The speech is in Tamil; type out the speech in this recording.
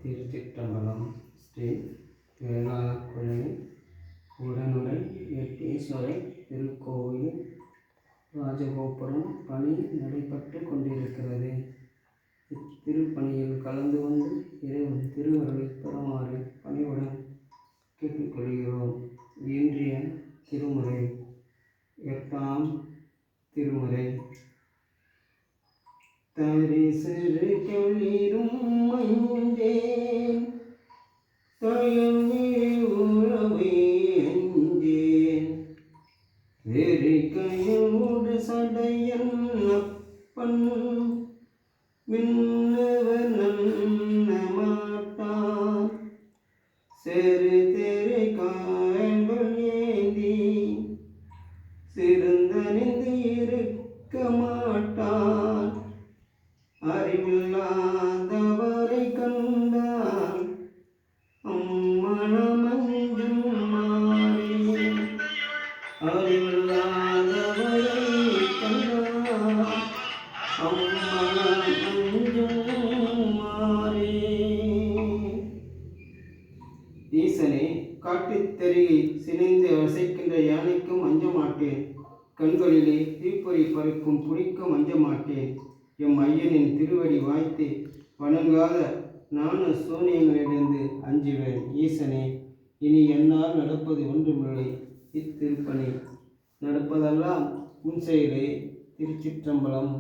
திருச்சிற்றம்பலம். ஸ்ரீ வேளாக்குழி உடனுரை எட்டீஸ்வரர் திருக்கோவில் ராஜகோபுரம் பணி நடைபெற்று கொண்டிருக்கிறது. இத்திருப்பணியில் கலந்து கொண்டு இறைவன் திருவருளை பெறுமாறு பணிவுடன் கேட்டுக்கொள்கிறோம். இன்றைய திருமுறை 8ஆம் திருமுறை. தரிசிறு கெளிரும் மஞ்சேன் தயமே உறவே அஞ்சேன் வெறிக்கையோடு சடையன் அப்பன் மின்னவர் நன்ன மாட்டார் செரு தெரு காயங்கள் ஏந்தி சிறந்தணிந்து இருக்க மாட்டார் அறிவில்லாதவரை கண்டால் அம்மனமஞ்சும் மாறே அறிவில்லாதவரை கண்டால் அம்மனமஞ்சும் மாறே. ஈசனே, காட்டுத்தெருகை சினைந்து அசைக்கின்ற யானைக்கும் அஞ்ச மாட்டேன். கண்களிலே தீப்பொறி பறக்கும் புலிக்கும் அஞ்ச மாட்டேன். எம் ஐயனின் திருவடி வாய்த்து வணங்காத நாண சூனியங்களிலிருந்து அஞ்சுவேன். ஈசனே, இனி என்னால் நடப்பது ஒன்றுமில்லை. இத்திருப்பணி நடப்பதெல்லாம் உன் செயலே. திருச்சிற்றம்பலம்.